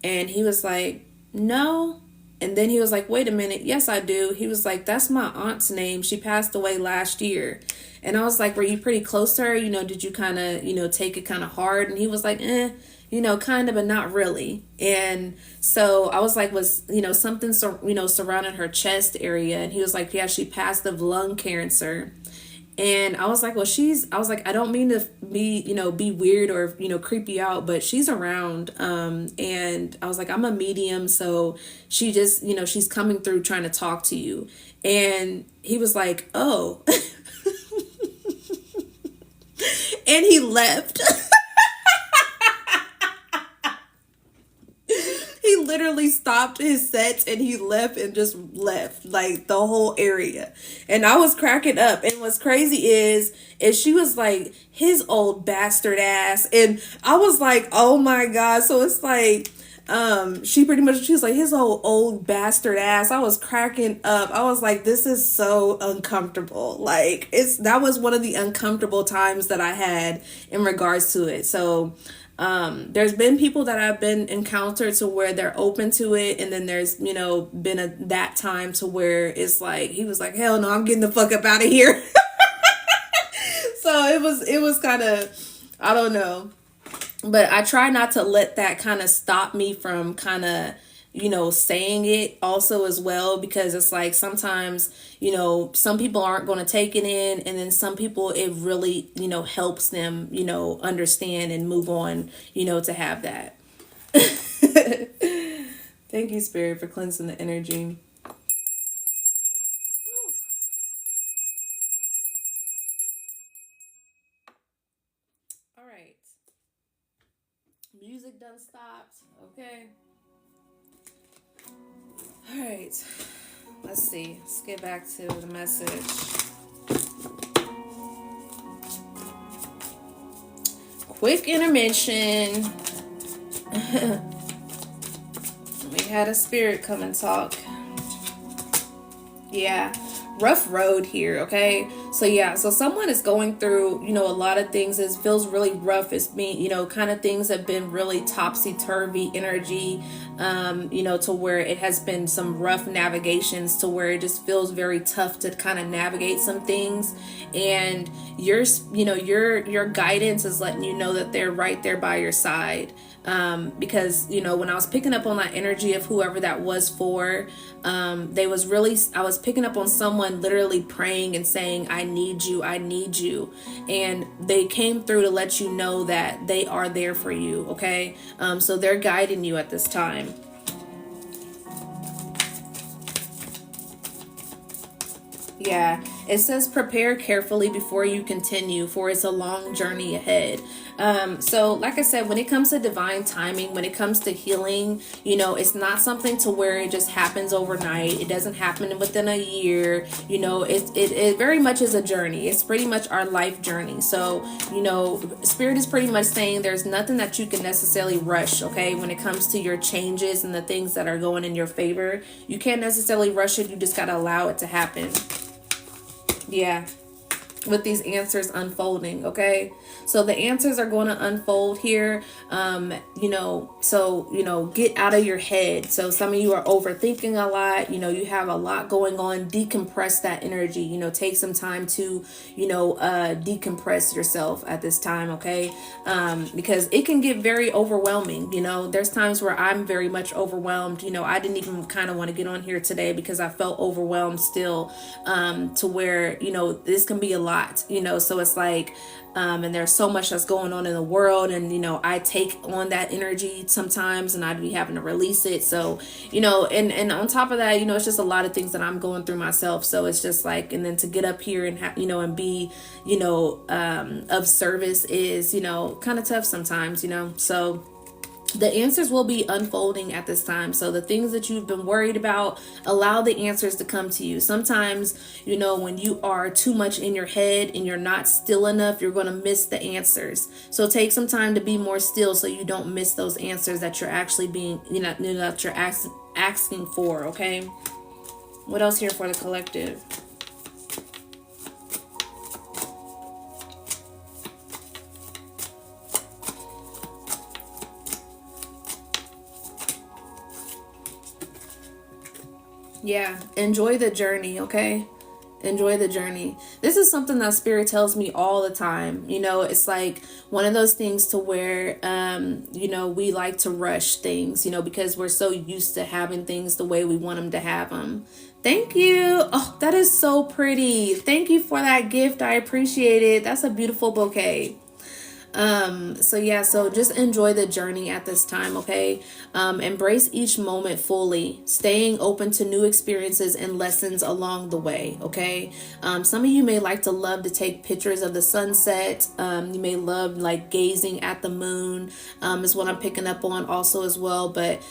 And he was like, no. And then he was like, wait a minute, yes, I do. He was like, that's my aunt's name. She passed away last year. And I was like, were you pretty close to her? Did you kind of, take it kind of hard? And he was like, kind of, but not really. And so I was like, was, something, surrounding her chest area. And he was like, yeah, she passed of lung cancer. And I was like, well, I don't mean to be weird or, creep you out, but she's around. And I was like, I'm a medium. So she just, she's coming through trying to talk to you. And he was like, oh, and he left. He literally stopped his sets and he left and just left like the whole area. And I was cracking up. And what's crazy is she was like, his old bastard ass. And I was like, oh my God. So it's like, she was like, his old bastard ass. I was cracking up. I was like, this is so uncomfortable. Like that was one of the uncomfortable times that I had in regards to it. So there's been people that I've been encountered to where they're open to it, and then there's been that time to where it's like he was like, hell no, I'm getting the fuck up out of here. So it was kind of, I don't know, but I try not to let that kind of stop me from kind of saying it also as well, because it's like sometimes, some people aren't going to take it in, and then some people it really, helps them, understand and move on, to have that. Thank you, Spirit, for cleansing the energy. All right. Music done stopped. Okay. All right. Let's see. Let's get back to the message. Quick intermission. We had a spirit come and talk. Yeah. Rough road here, okay? So yeah, so someone is going through, a lot of things. It feels really rough. It's being, kind of things have been really topsy-turvy energy, to where it has been some rough navigations to where it just feels very tough to kind of navigate some things. And your guidance is letting you know that they're right there by your side. Because when I was picking up on that energy of whoever that was for, I was picking up on someone literally praying and saying, I need you, and they came through to let you know that they are there for you. Okay. So they're guiding you at this time. Yeah, it says prepare carefully before you continue, for it's a long journey ahead. So like I said, when it comes to divine timing, when it comes to healing, it's not something to where it just happens overnight. It doesn't happen within a year. It very much is a journey. It's pretty much our life journey. So, Spirit is pretty much saying there's nothing that you can necessarily rush, okay? When it comes to your changes and the things that are going in your favor, you can't necessarily rush it. You just got to allow it to happen. Yeah, with these answers unfolding, okay? So the answers are going to unfold here. Get out of your head. So some of you are overthinking a lot. You have a lot going on. Decompress that energy. Take some time to, decompress yourself at this time, okay? Because it can get very overwhelming. There's times where I'm very much overwhelmed. I didn't even kind of want to get on here today because I felt overwhelmed still, to where, this can be a lot, so it's like, and there's so much that's going on in the world, and I take on that energy sometimes and I'd be having to release it. So and on top of that, it's just a lot of things that I'm going through myself. So it's just like, and then to get up here and and be of service is kind of tough sometimes. So the answers will be unfolding at this time. So the things that you've been worried about, allow the answers to come to you. Sometimes, when you are too much in your head and you're not still enough, you're going to miss the answers. So take some time to be more still so you don't miss those answers that you're actually being, that you're asking for. Okay. What else here for the collective? Yeah, enjoy the journey, okay? Enjoy the journey. This is something that Spirit tells me all the time. It's like one of those things to where, we like to rush things, because we're so used to having things the way we want them to have them. Thank you. Oh, that is so pretty. Thank you for that gift. I appreciate it. That's a beautiful bouquet. So just enjoy the journey at this time, okay? Embrace each moment fully, staying open to new experiences and lessons along the way, okay? Some of you may like to love to take pictures of the sunset. You may love like gazing at the moon, is what I'm picking up on also as well. But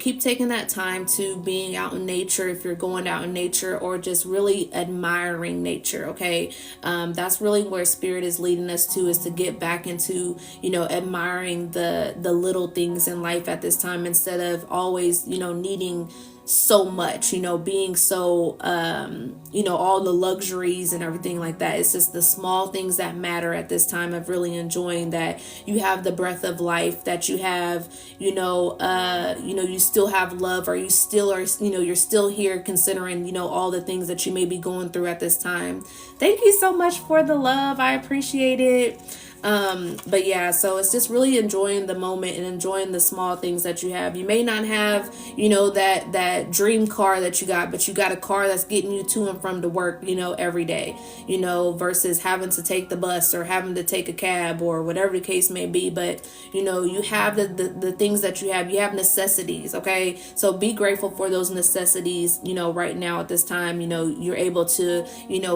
keep taking that time to being out in nature if you're going out in nature, or just really admiring nature, okay? That's really where Spirit is leading us to, is to get back into admiring the little things in life at this time, instead of always needing so much, being so all the luxuries and everything like that. It's just the small things that matter at this time of really enjoying that you have the breath of life, that you have you still have love, or you still are, you're still here, considering all the things that you may be going through at this time. Thank you so much for the love. I appreciate it. But yeah, so it's just really enjoying the moment and enjoying the small things that you have. You may not have, that dream car that you got, but you got a car that's getting you to and from to work, every day, versus having to take the bus or having to take a cab or whatever the case may be. But, you have the things that you have necessities. Okay. So be grateful for those necessities, right now at this time. You're able to,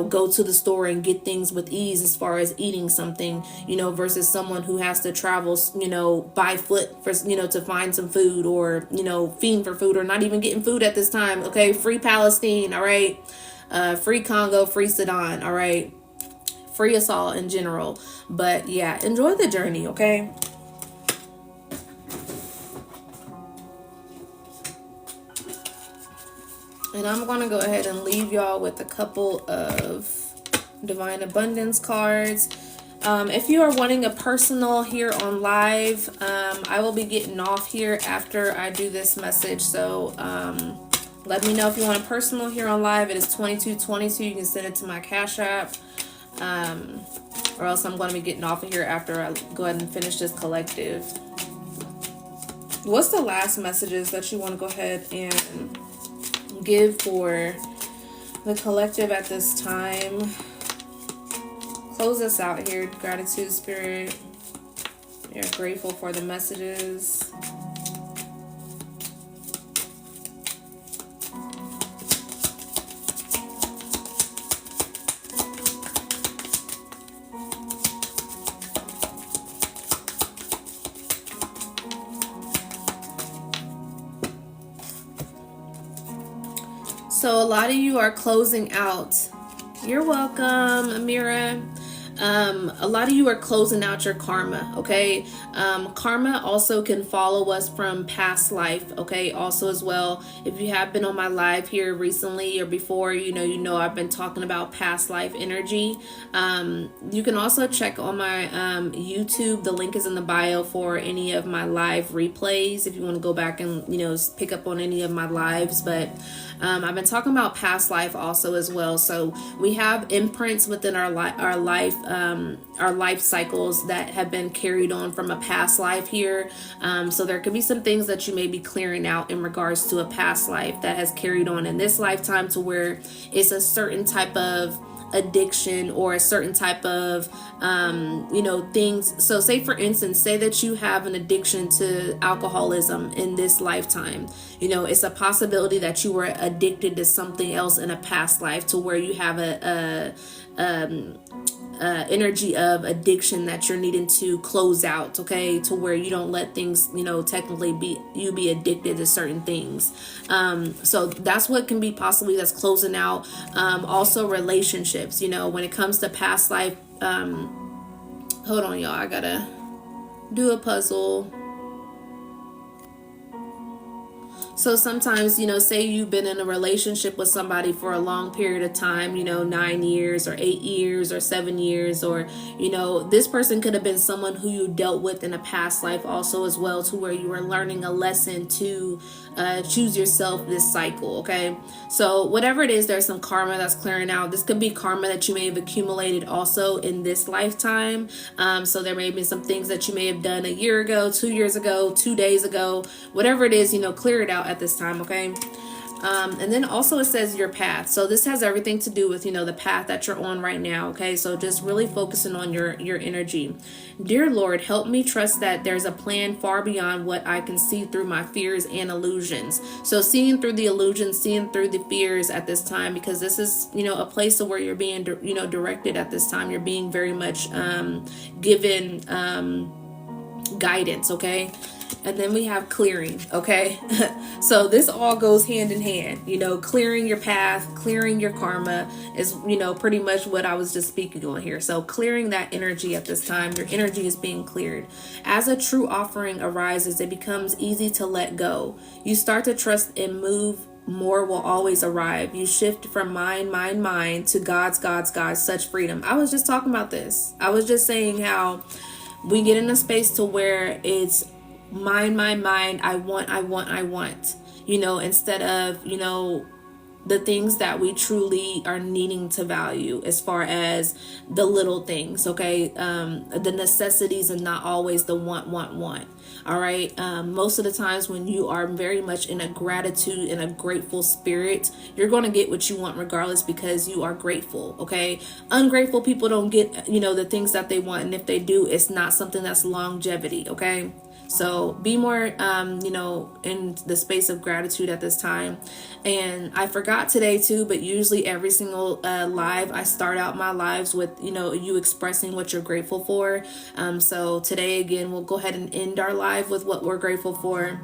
go to the store and get things with ease as far as eating something, versus someone who has to travel, by foot for, to find some food, or, fiend for food, or not even getting food at this time. Okay. Free Palestine. All right. Free Congo, free Sudan. All right. Free us all in general. But yeah, enjoy the journey. Okay. And I'm going to go ahead and leave y'all with a couple of Divine Abundance cards. If you are wanting a personal here on live, I will be getting off here after I do this message. So let me know if you want a personal here on live. It is 2222. You can send it to my Cash App. Or else I'm going to be getting off of here after I go ahead and finish this collective. What's the last messages that you want to go ahead and give for the collective at this time? Close us out here. Gratitude, Spirit. You're grateful for the messages. So a lot of you are closing out. You're welcome, Amira. A lot of you are closing out your karma, okay? Karma also can follow us from past life, okay? Also as well, if you have been on my live here recently or before, I've been talking about past life energy. You can also check on my YouTube. The link is in the bio for any of my live replays if you want to go back and, pick up on any of my lives. But I've been talking about past life also as well. So we have imprints within our life cycles that have been carried on from a past life here. So there could be some things that you may be clearing out in regards to a past life that has carried on in this lifetime, to where it's a certain type of addiction or a certain type of things. So say for instance, say that you have an addiction to alcoholism in this lifetime. It's a possibility that you were addicted to something else in a past life, to where you have a energy of addiction that you're needing to close out, okay, to where you don't let things technically be addicted to certain things. So that's what can be possibly that's closing out. Also relationships, when it comes to past life. Hold on, y'all, I gotta do a puzzle. So sometimes, say you've been in a relationship with somebody for a long period of time, 9 years or 8 years or 7 years, or, this person could have been someone who you dealt with in a past life also as well, to where you were learning a lesson to choose yourself this cycle. Okay. So whatever it is, there's some karma that's clearing out. This could be karma that you may have accumulated also in this lifetime. So there may be some things that you may have done a year ago, 2 years ago, 2 days ago, whatever it is, clear it out at this time. Okay. And then also it says your path. So this has everything to do with, the path that you're on right now. Okay. So just really focusing on your energy. Dear Lord, help me trust that there's a plan far beyond what I can see through my fears and illusions. So seeing through the illusions, seeing through the fears at this time, because this is, a place where you're being, directed at this time. You're being very much given guidance. Okay. And then we have clearing. Okay. So this all goes hand in hand, clearing your path, clearing your karma is, pretty much what I was just speaking on here. So clearing that energy at this time, your energy is being cleared. As a true offering arises, it becomes easy to let go. You start to trust and move. More will always arrive. You shift from mine to God's, such freedom. I was just talking about this. I was just saying how we get in a space to where it's mine, I want, instead of, the things that we truly are needing to value, as far as the little things. Okay. The necessities and not always the want. All right. Most of the times when you are very much in a gratitude and a grateful spirit, you're going to get what you want regardless, because you are grateful. Okay. Ungrateful people don't get, the things that they want. And if they do, it's not something that's longevity. Okay. So be more, in the space of gratitude at this time. And I forgot today too, but usually every single live, I start out my lives with, you expressing what you're grateful for. So today, again, we'll go ahead and end our live with what we're grateful for.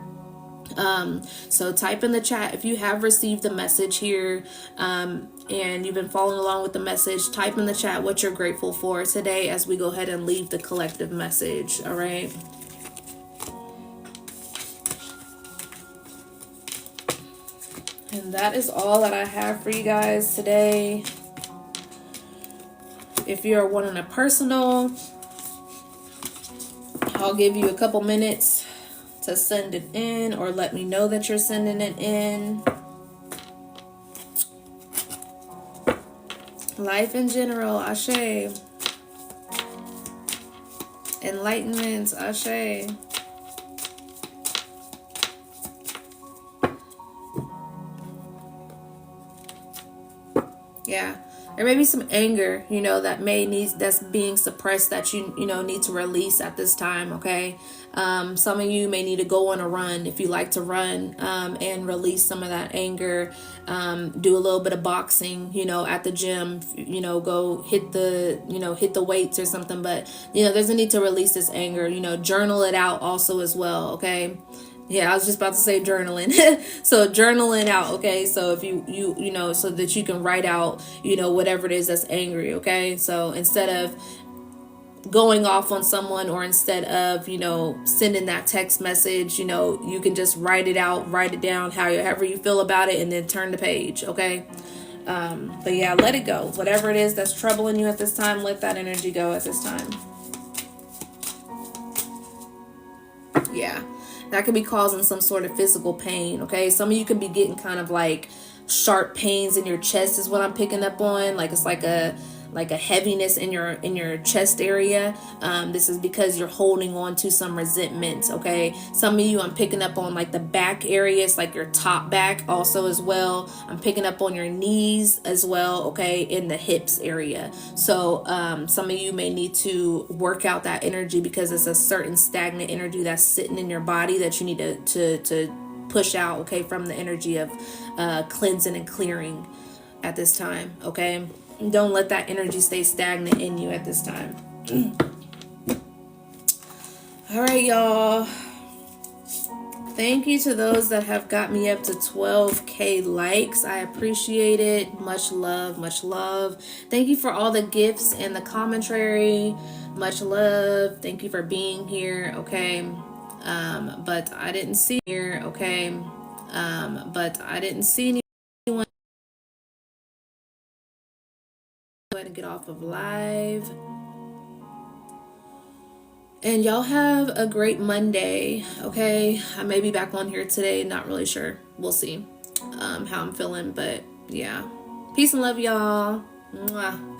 So type in the chat if you have received the message here, and you've been following along with the message. Type in the chat what you're grateful for today as we go ahead and leave the collective message. All right. And that is all that I have for you guys today. If you're wanting a personal, I'll give you a couple minutes to send it in, or let me know that you're sending it in. Life in general, Ashe. Enlightenment, Ashe. Yeah, there may be some anger, that's being suppressed that you need to release at this time. Okay. Some of you may need to go on a run if you like to run, and release some of that anger. Do a little bit of boxing, at the gym, go hit the weights or something. But, there's a need to release this anger, journal it out also as well. Okay. Yeah, I was just about to say journaling. So journaling out, okay? So if you so that you can write out, whatever it is that's angry, okay? So instead of going off on someone, or instead of, sending that text message, you can just write it out, write it down, however you feel about it, and then turn the page, okay? But yeah, let it go. Whatever it is that's troubling you at this time, let that energy go at this time. Yeah. That could be causing some sort of physical pain, okay? Some of you could be getting kind of like sharp pains in your chest is what I'm picking up on. Like it's like a heaviness in your chest area. This is because you're holding on to some resentment, okay? Some of you, I'm picking up on like the back areas, like your top back also as well. I'm picking up on your knees as well, okay, in the hips area. So some of you may need to work out that energy, because it's a certain stagnant energy that's sitting in your body that you need to push out, okay, from the energy of cleansing and clearing at this time, okay? Don't let that energy stay stagnant in you at this time. All right, y'all. Thank you to those that have got me up to 12K likes. I appreciate it. Much love, much love. Thank you for all the gifts and the commentary. Much love. Thank you for being here, okay? But I didn't see here, okay? But I didn't see anyone. Go ahead and get off of live. And y'all have a great Monday, okay? I may be back on here today, not really sure. We'll see how I'm feeling, but yeah. Peace and love, y'all. Mwah.